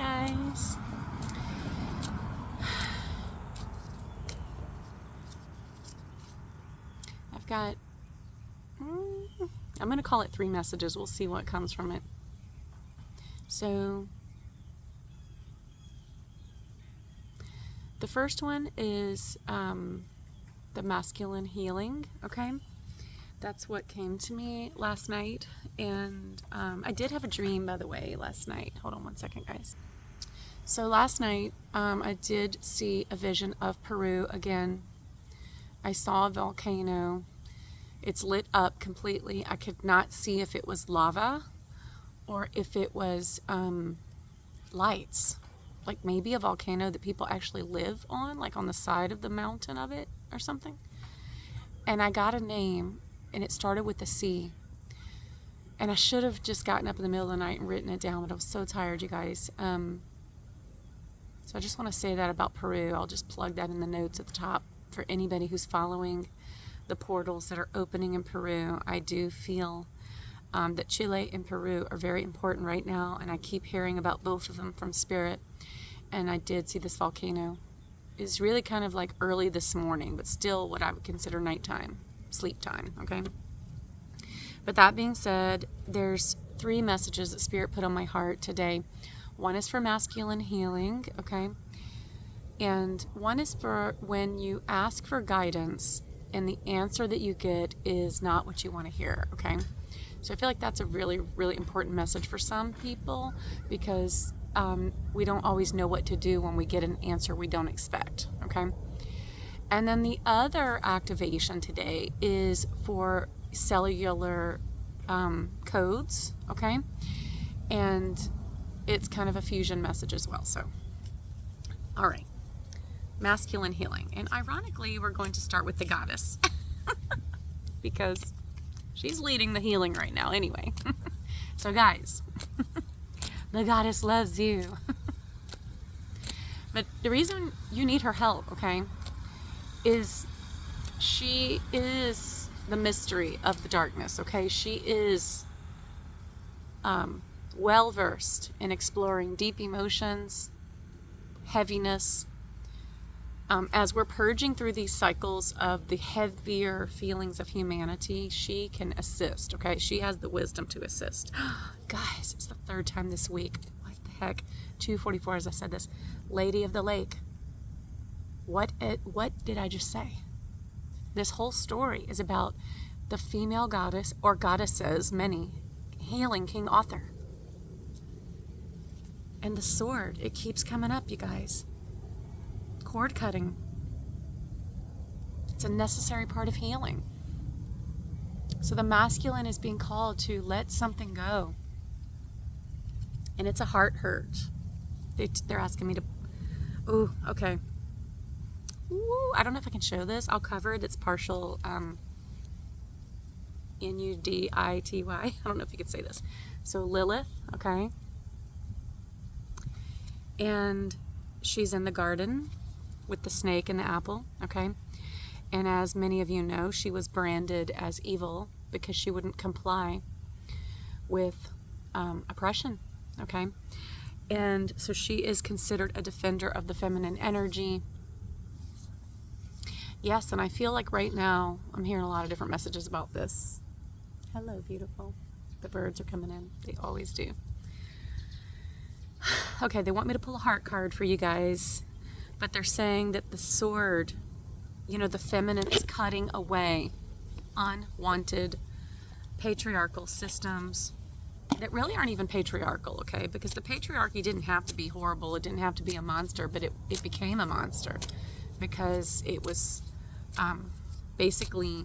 guys. I've got, I'm going to call it 3 messages. We'll see what comes from it. So, the first one is the masculine healing, okay? That's what came to me last night. And I did have a dream, by the way, last night. Hold on one second, guys. So last night, I did see a vision of Peru again. I saw a volcano. It's lit up completely. I could not see if it was lava or if it was lights. Like maybe a volcano that people actually live on, like on the side of the mountain of it or something. And I got a name, and it started with a C. And I should have just gotten up in the middle of the night and written it down, but I was so tired, you guys. So I just want to say that about Peru. I'll just plug that in the notes at the top for anybody who's following the portals that are opening in Peru. I do feel that Chile and Peru are very important right now, and I keep hearing about both of them from Spirit. And I did see this volcano. It's really kind of like early this morning, but still what I would consider nighttime, sleep time, okay? But that being said, there's 3 messages that Spirit put on my heart today. One is for masculine healing, okay? And one is for when you ask for guidance and the answer that you get is not what you want to hear, okay? So I feel like that's a really, really important message for some people because we don't always know what to do when we get an answer we don't expect, okay? And then the other activation today is for cellular codes, okay? And it's kind of a fusion message as well. So, all right, masculine healing. And ironically, we're going to start with the goddess because she's leading the healing right now anyway. So guys, the goddess loves you. But the reason you need her help, okay, is she is the mystery of the darkness, okay? She is well-versed in exploring deep emotions, heaviness. As we're purging through these cycles of the heavier feelings of humanity, she can assist, okay? She has the wisdom to assist. Guys, it's the 3rd time this week. What the heck? 2:44 as I said this. Lady of the Lake. What did I just say? This whole story is about the female goddess, or goddesses, many, hailing King Arthur. And the sword, it keeps coming up, you guys. Cord cutting. It's a necessary part of healing. So the masculine is being called to let something go. And it's a heart hurt. They're asking me to... Ooh, okay. Ooh, I don't know if I can show this. I'll cover it. It's partial Nudity. I don't know if you could say this. So Lilith, okay? And she's in the garden with the snake and the apple, okay? And as many of you know, she was branded as evil because she wouldn't comply with oppression, okay? And so she is considered a defender of the feminine energy. Yes, and I feel like right now, I'm hearing a lot of different messages about this. Hello, beautiful. The birds are coming in. They always do. Okay, they want me to pull a heart card for you guys, but they're saying that the sword, you know, the feminine is cutting away unwanted patriarchal systems that really aren't even patriarchal, okay? Because the patriarchy didn't have to be horrible. It didn't have to be a monster, but it became a monster because it was basically,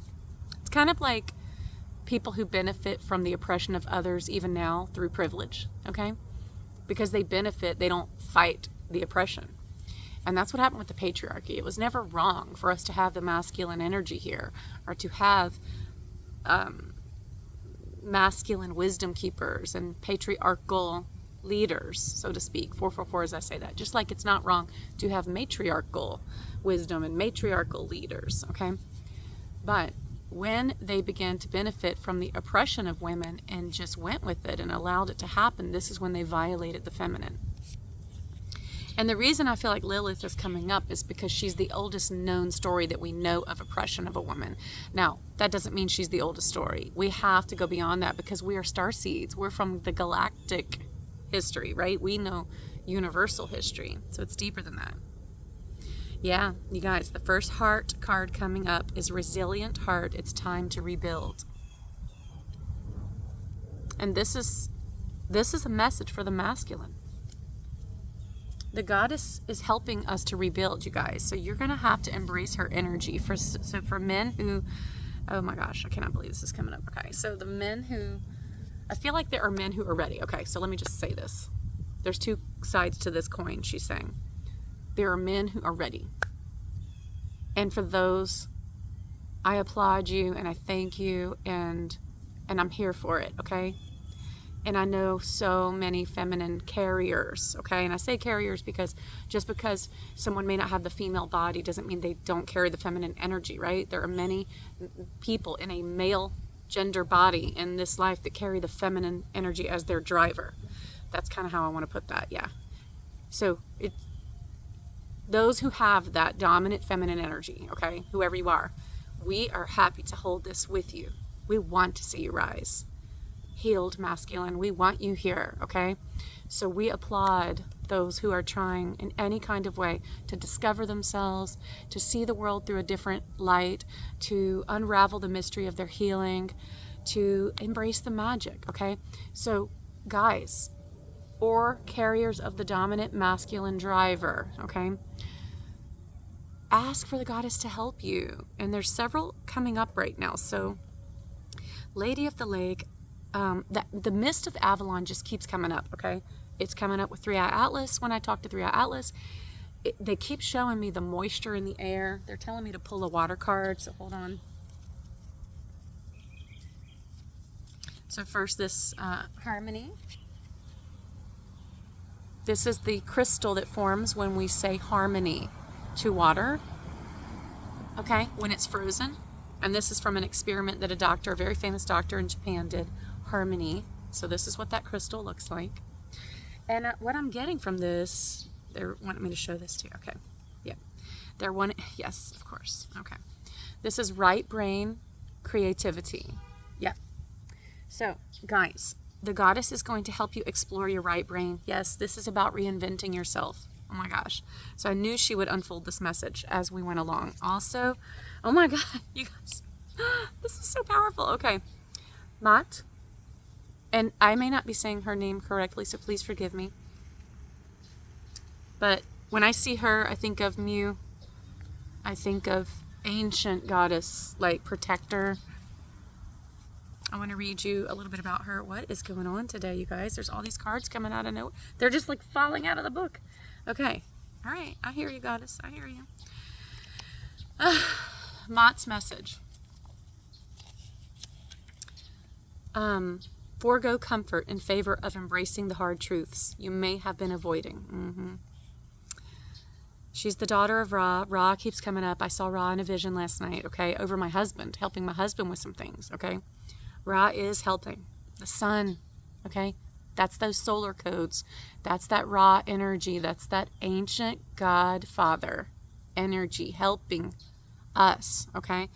it's kind of like people who benefit from the oppression of others even now through privilege, okay? Because they benefit, they don't fight the oppression. And that's what happened with the patriarchy. It was never wrong for us to have the masculine energy here, or to have masculine wisdom keepers and patriarchal leaders, so to speak. 444 as I say that. Just like it's not wrong to have matriarchal wisdom and matriarchal leaders, okay? But when they began to benefit from the oppression of women and just went with it and allowed it to happen, this is when they violated the feminine. And the reason I feel like Lilith is coming up is because she's the oldest known story that we know of oppression of a woman. Now, that doesn't mean she's the oldest story. We have to go beyond that because we are starseeds. We're from the galactic history, right? We know universal history. So it's deeper than that. Yeah, you guys, the first heart card coming up is Resilient Heart. It's time to rebuild. And this is a message for the masculine. The goddess is helping us to rebuild, you guys. So you're going to have to embrace her energy. So for men who, oh my gosh, I cannot believe this is coming up. Okay, so the men who, I feel like there are men who are ready. Okay, so let me just say this. There's two sides to this coin, she's saying. There are men who are ready. And for those, I applaud you and I thank you and I'm here for it, okay? And I know so many feminine carriers, okay? And I say carriers because just because someone may not have the female body doesn't mean they don't carry the feminine energy, right? There are many people in a male gender body in this life that carry the feminine energy as their driver. That's kind of how I want to put that, yeah. So those who have that dominant feminine energy, okay, whoever you are, we are happy to hold this with you. We want to see you rise. Healed masculine, we want you here, okay? So we applaud those who are trying in any kind of way to discover themselves, to see the world through a different light, to unravel the mystery of their healing, to embrace the magic, okay? So guys, or carriers of the dominant masculine driver, okay? Ask for the goddess to help you. And there's several coming up right now. So Lady of the Lake, the mist of Avalon just keeps coming up, okay? It's coming up with Three-Eye Atlas. When I talk to Three-Eye Atlas, they keep showing me the moisture in the air. They're telling me to pull a water card, so hold on. So first this harmony. This is the crystal that forms when we say harmony to water, okay, when it's frozen. And this is from an experiment that a very famous doctor in Japan did, harmony. So this is what that crystal looks like. And what I'm getting from this, they're wanting me to show this to you. Okay, yeah. Yes, of course. Okay. This is right brain creativity. Yeah. So, guys, the goddess is going to help you explore your right brain. Yes, this is about reinventing yourself. Oh my gosh. So I knew she would unfold this message as we went along. Also, oh my God, you guys, this is so powerful. Okay. Maat, and I may not be saying her name correctly, so please forgive me. But when I see her, I think of Mu. I think of ancient goddess, like protector. I want to read you a little bit about her. What is going on today, you guys? There's all these cards coming out of nowhere. They're just like falling out of the book. Okay. All right. I hear you, goddess. I hear you. Maat's message. Forego comfort in favor of embracing the hard truths you may have been avoiding. She's the daughter of Ra. Ra keeps coming up. I saw Ra in a vision last night, okay, over my husband, helping my husband with some things, okay? Ra is helping. The sun, okay? That's those solar codes. That's that Ra energy. That's that ancient God Father energy helping us, okay?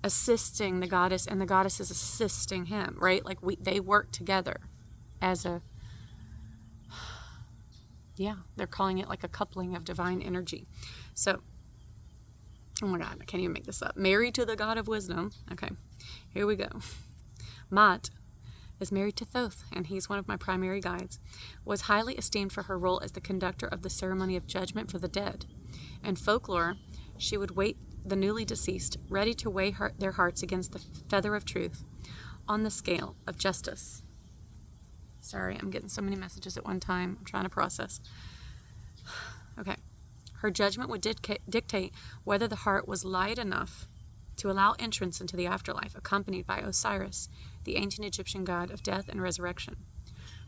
Assisting the goddess, and the goddess is assisting him, right? Like they work together as a, yeah, they're calling it like a coupling of divine energy. So, oh my God, I can't even make this up. Married to the God of wisdom. Okay, here we go. Maat is married to Thoth, and he's one of my primary guides, was highly esteemed for her role as the conductor of the ceremony of judgment for the dead. In folklore, she would wait the newly deceased, ready to weigh their hearts against the feather of truth on the scale of justice. Sorry, I'm getting so many messages at one time. I'm trying to process. Okay. Her judgment would dictate whether the heart was light enough to allow entrance into the afterlife, accompanied by Osiris, the ancient Egyptian god of death and resurrection.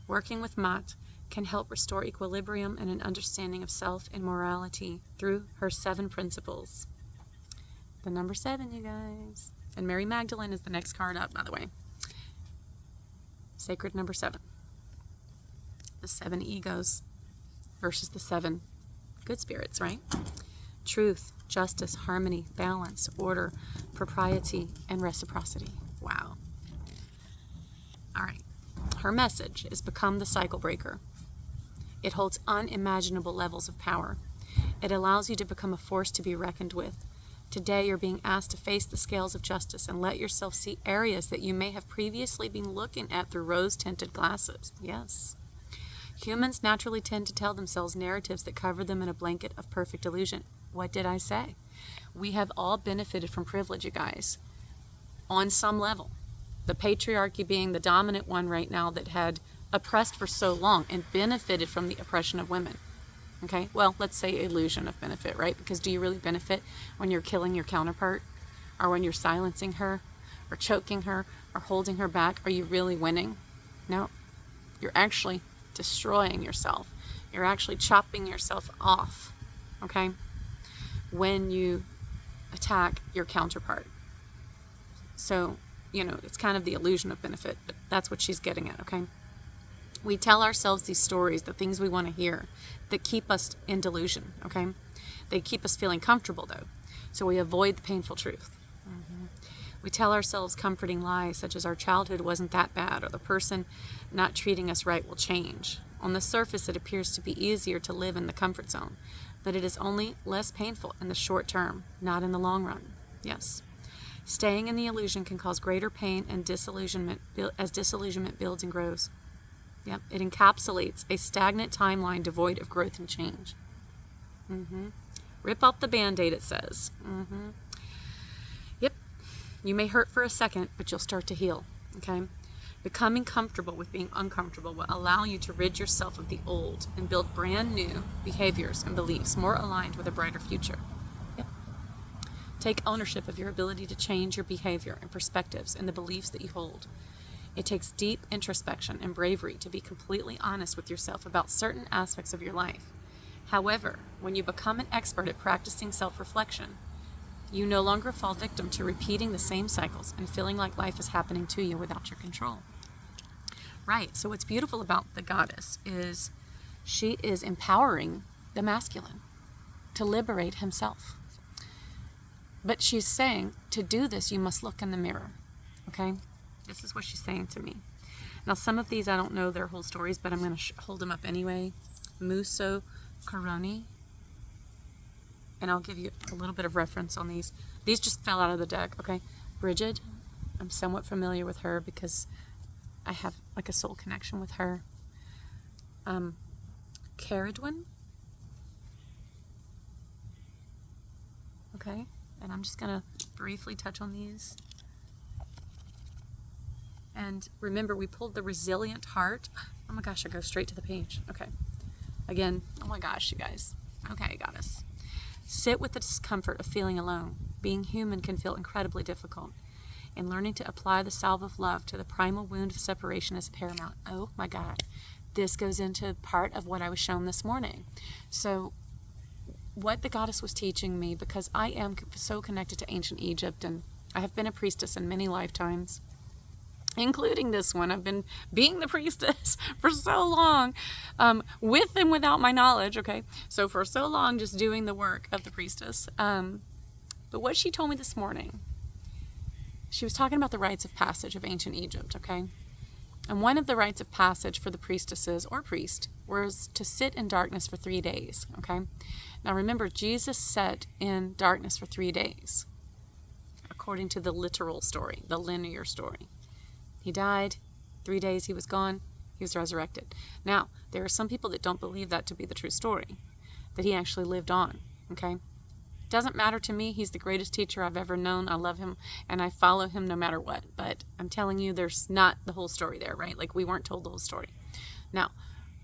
Working with Maat can help restore equilibrium and an understanding of self and morality through her 7 principles. The number 7, you guys. And Mary Magdalene is the next card up, by the way. Sacred number 7. The 7 egos versus the 7 good spirits, right? Truth, justice, harmony, balance, order, propriety, and reciprocity. Wow. All right. Her message is become the cycle breaker. It holds unimaginable levels of power. It allows you to become a force to be reckoned with. Today, you're being asked to face the scales of justice and let yourself see areas that you may have previously been looking at through rose-tinted glasses. Yes. Humans naturally tend to tell themselves narratives that cover them in a blanket of perfect illusion. What did I say? We have all benefited from privilege, you guys, on some level. The patriarchy being the dominant one right now that had oppressed for so long and benefited from the oppression of women. Okay, well, let's say illusion of benefit, right? Because do you really benefit when you're killing your counterpart, or when you're silencing her, or choking her, or holding her back? Are you really winning? No, you're actually destroying yourself. You're actually chopping yourself off, okay, when you attack your counterpart. So, it's kind of the illusion of benefit, but that's what she's getting at, okay? We tell ourselves these stories, the things we want to hear, that keep us in delusion, okay? They keep us feeling comfortable, though, so we avoid the painful truth. We tell ourselves comforting lies, such as our childhood wasn't that bad, or the person not treating us right will change. On the surface, it appears to be easier to live in the comfort zone, but it is only less painful in the short term, not in the long run. Yes. Staying in the illusion can cause greater pain and disillusionment as disillusionment builds and grows. Yep, it encapsulates a stagnant timeline devoid of growth and change. Rip off the Band-Aid, it says. Yep, you may hurt for a second, but you'll start to heal, okay? Becoming comfortable with being uncomfortable will allow you to rid yourself of the old and build brand new behaviors and beliefs more aligned with a brighter future. Yep. Take ownership of your ability to change your behavior and perspectives and the beliefs that you hold. It takes deep introspection and bravery to be completely honest with yourself about certain aspects of your life. However, when you become an expert at practicing self-reflection, you no longer fall victim to repeating the same cycles and feeling like life is happening to you without your control. Right, so what's beautiful about the goddess is she is empowering the masculine to liberate himself. But she's saying, to do this, you must look in the mirror, okay? This is what she's saying to me. Now, some of these, I don't know their whole stories, but I'm going to hold them up anyway. Musso Koroni. And I'll give you a little bit of reference on these. These just fell out of the deck, okay? Brigid, I'm somewhat familiar with her because I have like a soul connection with her. Cerridwen. Okay, and I'm just going to briefly touch on these. And remember, we pulled the resilient heart. Oh my gosh, I go straight to the page. Okay. Again, oh my gosh, you guys. Okay, goddess. Sit with the discomfort of feeling alone. Being human can feel incredibly difficult. And learning to apply the salve of love to the primal wound of separation is paramount. Oh my God. This goes into part of what I was shown this morning. So what the goddess was teaching me, because I am so connected to ancient Egypt, and I have been a priestess in many lifetimes, including this one. I've been being the priestess for so long, with and without my knowledge, okay? So for so long, just doing the work of the priestess. But what she told me this morning, she was talking about the rites of passage of ancient Egypt, okay? And one of the rites of passage for the priestesses or priest was to sit in darkness for 3 days, okay? Now remember, Jesus sat in darkness for 3 days, according to the literal story, the linear story. He died, 3 days he was gone, he was resurrected. Now, there are some people that don't believe that to be the true story, that he actually lived on, okay? Doesn't matter to me. He's the greatest teacher I've ever known. I love him, and I follow him no matter what. But I'm telling you, there's not the whole story there, right? Like, we weren't told the whole story. Now,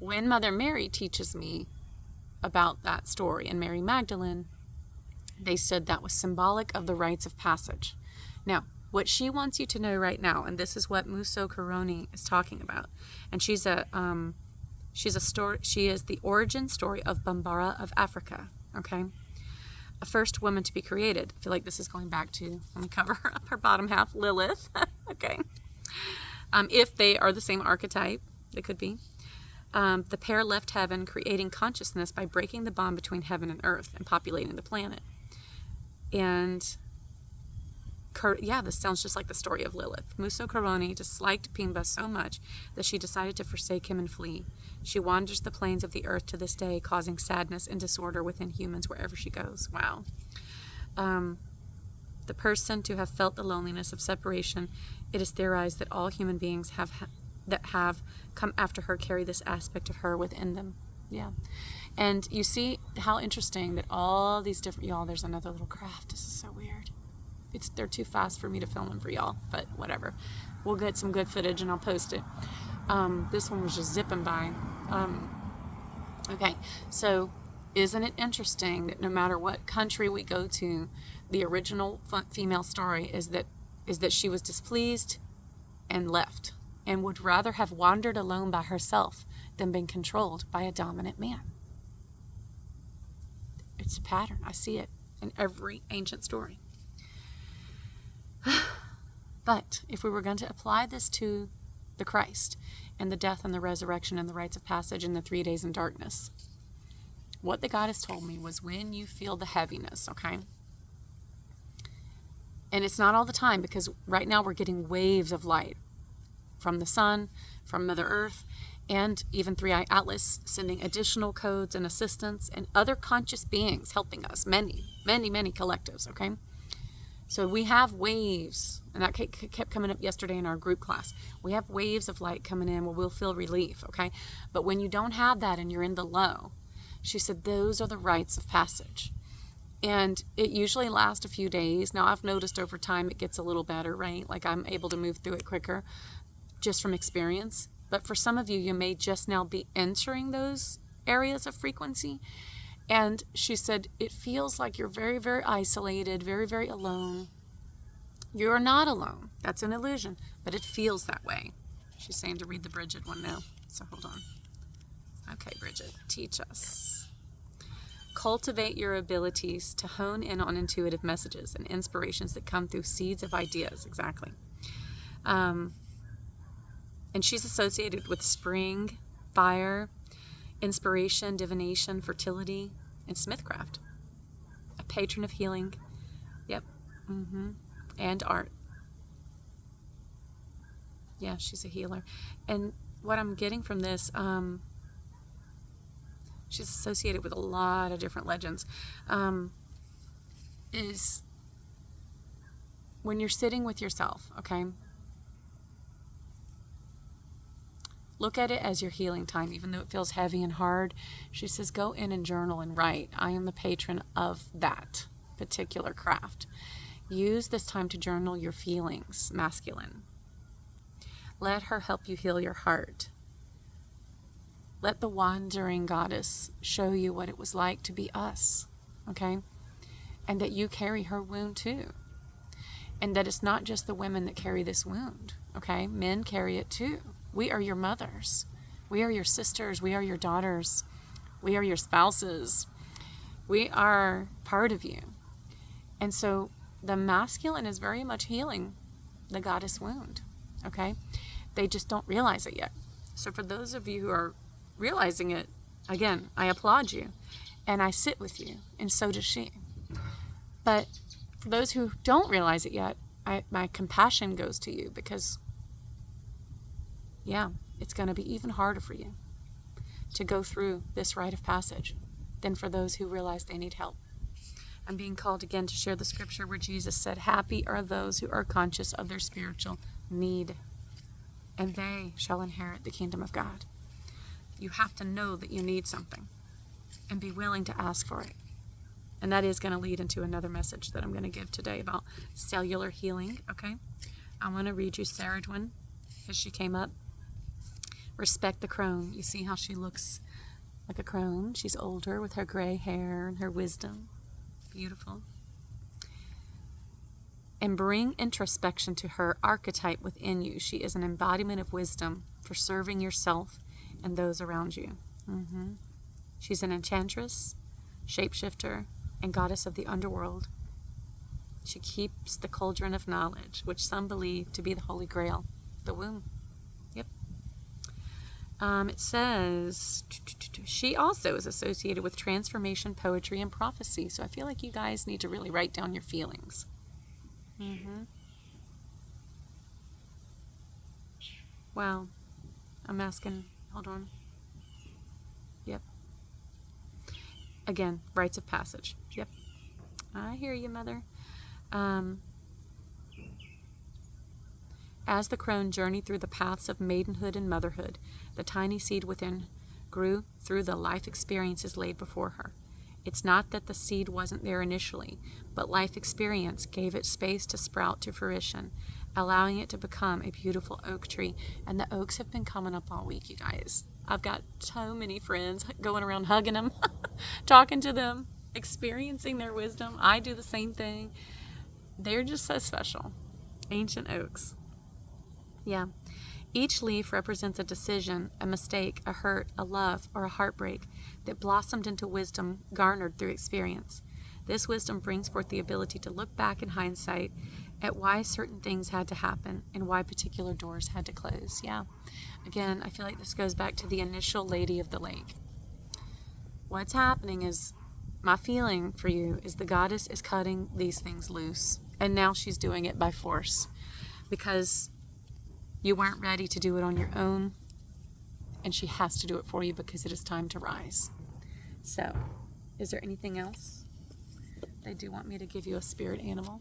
when Mother Mary teaches me about that story, and Mary Magdalene, they said that was symbolic of the rites of passage. Now, what she wants you to know right now, and this is what Musso Koroni is talking about, and she is the origin story of Bambara of Africa, okay? A first woman to be created. I feel like this is going back to, let me cover up her bottom half, Lilith, okay? If they are the same archetype, they could be. The pair left heaven, creating consciousness by breaking the bond between heaven and earth and populating the planet. And yeah, this sounds just like the story of Lilith. Musso Koroni disliked Pimba so much that she decided to forsake him and flee. She wanders the plains of the earth to this day, causing sadness and disorder within humans wherever she goes. Wow. The person to have felt the loneliness of separation, it is theorized that all human beings that have come after her carry this aspect of her within them. Yeah. And you see how interesting that all these different, y'all, there's another little craft. This is so weird. They're too fast for me to film them for y'all, but whatever. We'll get some good footage and I'll post it. This one was just zipping by. Okay, so isn't it interesting that no matter what country we go to, the original female story is that she was displeased and left, and would rather have wandered alone by herself than been controlled by a dominant man. It's a pattern. I see it in every ancient story. But if we were going to apply this to the Christ and the death and the resurrection and the rites of passage and the 3 days in darkness, what the goddess told me was when you feel the heaviness, okay? And it's not all the time, because right now we're getting waves of light from the sun, from Mother Earth, and even 3i Atlas sending additional codes and assistance and other conscious beings helping us, many, many, many collectives, okay? So we have waves, and that kept coming up yesterday in our group class. We have waves of light coming in where we'll feel relief, okay? But when you don't have that and you're in the low, she said those are the rites of passage. And it usually lasts a few days. Now, I've noticed over time it gets a little better, right? Like I'm able to move through it quicker just from experience. But for some of you, you may just now be entering those areas of frequency. And she said, it feels like you're very, very isolated, very, very alone. You're not alone. That's an illusion, but it feels that way. She's saying to read the Brigid one now. So hold on. Okay, Brigid, teach us. Cultivate your abilities to hone in on intuitive messages and inspirations that come through seeds of ideas. Exactly. And she's associated with spring, fire, inspiration, divination, fertility, and smithcraft. A patron of healing. Yep. And art. Yeah, she's a healer. And what I'm getting from this, she's associated with a lot of different legends, is when you're sitting with yourself, okay? Look at it as your healing time, even though it feels heavy and hard. She says, go in and journal and write. I am the patron of that particular craft. Use this time to journal your feelings, masculine. Let her help you heal your heart. Let the wandering goddess show you what it was like to be us, okay? And that you carry her wound too. And that it's not just the women that carry this wound, okay? Men carry it too. We are your mothers. We are your sisters. We are your daughters. We are your spouses. We are part of you. And so the masculine is very much healing the goddess wound, okay? They just don't realize it yet. So for those of you who are realizing it, again, I applaud you and I sit with you, and so does she. But for those who don't realize it yet, my compassion goes to you, because yeah, it's going to be even harder for you to go through this rite of passage than for those who realize they need help. I'm being called again to share the scripture where Jesus said, happy are those who are conscious of their spiritual need, and they shall inherit the kingdom of God. You have to know that you need something and be willing to ask for it. And that is going to lead into another message that I'm going to give today about cellular healing, okay? I want to read you Cerridwen, as she came up. Respect the crone. You see how she looks like a crone? She's older with her gray hair and her wisdom. Beautiful. And bring introspection to her archetype within you. She is an embodiment of wisdom for serving yourself and those around you. She's an enchantress, shapeshifter, and goddess of the underworld. She keeps the cauldron of knowledge, which some believe to be the Holy Grail, the womb. Yep. It says she also is associated with transformation, poetry, and prophecy. So I feel like you guys need to really write down your feelings. Wow. I'm asking, hold on. Yep. Again, rites of passage. Yep. I hear you, Mother. As the crone journeyed through the paths of maidenhood and motherhood, the tiny seed within grew through the life experiences laid before her. It's not that the seed wasn't there initially, but life experience gave it space to sprout to fruition, allowing it to become a beautiful oak tree. And the oaks have been coming up all week, you guys. I've got so many friends going around hugging them, talking to them, experiencing their wisdom. I do the same thing. They're just so special. Ancient oaks. Yeah. Each leaf represents a decision, a mistake, a hurt, a love, or a heartbreak that blossomed into wisdom garnered through experience. This wisdom brings forth the ability to look back in hindsight at why certain things had to happen and why particular doors had to close. Yeah. Again, I feel like this goes back to the initial Lady of the Lake. What's happening is, my feeling for you is the goddess is cutting these things loose. And now she's doing it by force. Because you weren't ready to do it on your own, and she has to do it for you because it is time to rise. So, is there anything else? They do want me to give you a spirit animal.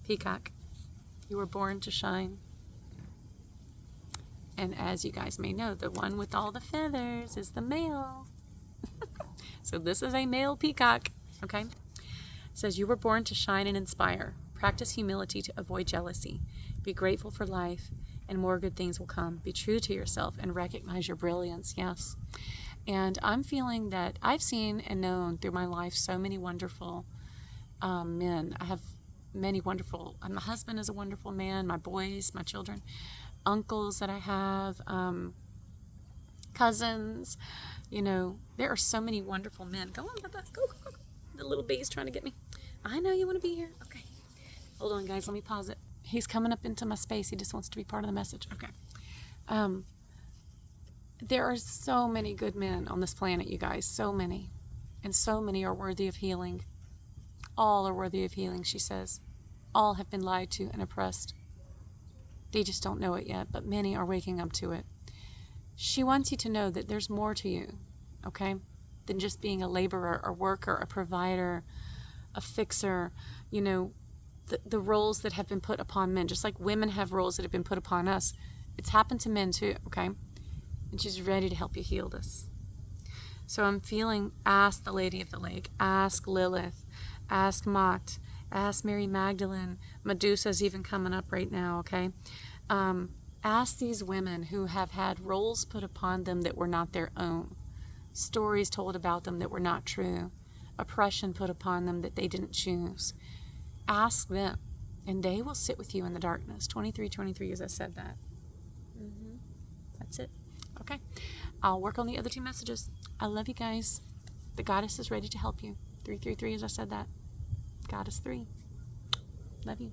Peacock, you were born to shine. And as you guys may know, the one with all the feathers is the male. So this is a male peacock, okay? It says you were born to shine and inspire. Practice humility to avoid jealousy. Be grateful for life, and more good things will come. Be true to yourself and recognize your brilliance. Yes. And I'm feeling that I've seen and known through my life so many wonderful men. I have many wonderful, my husband is a wonderful man, my boys, my children, uncles that I have, cousins, there are so many wonderful men. Go on, Bubba. Go. The little bee's trying to get me. I know you want to be here. Okay. Hold on, guys. Let me pause it. He's coming up into my space. He just wants to be part of the message. Okay. There are so many good men on this planet, you guys. So many. And so many are worthy of healing. All are worthy of healing, she says. All have been lied to and oppressed. They just don't know it yet, but many are waking up to it. She wants you to know that there's more to you, okay, than just being a laborer, a worker, a provider, a fixer, the roles that have been put upon men, just like women have roles that have been put upon us. It's happened to men too, okay? And she's ready to help you heal this. So I'm feeling, ask the Lady of the Lake, ask Lilith, ask Maat, ask Mary Magdalene. Medusa's even coming up right now, okay? Ask these women who have had roles put upon them that were not their own, stories told about them that were not true, oppression put upon them that they didn't choose. Ask them, and they will sit with you in the darkness. 23:23, as I said that. That's it. Okay. I'll work on the other 2 messages. I love you guys. The goddess is ready to help you. 333, as I said that. Goddess 3. Love you.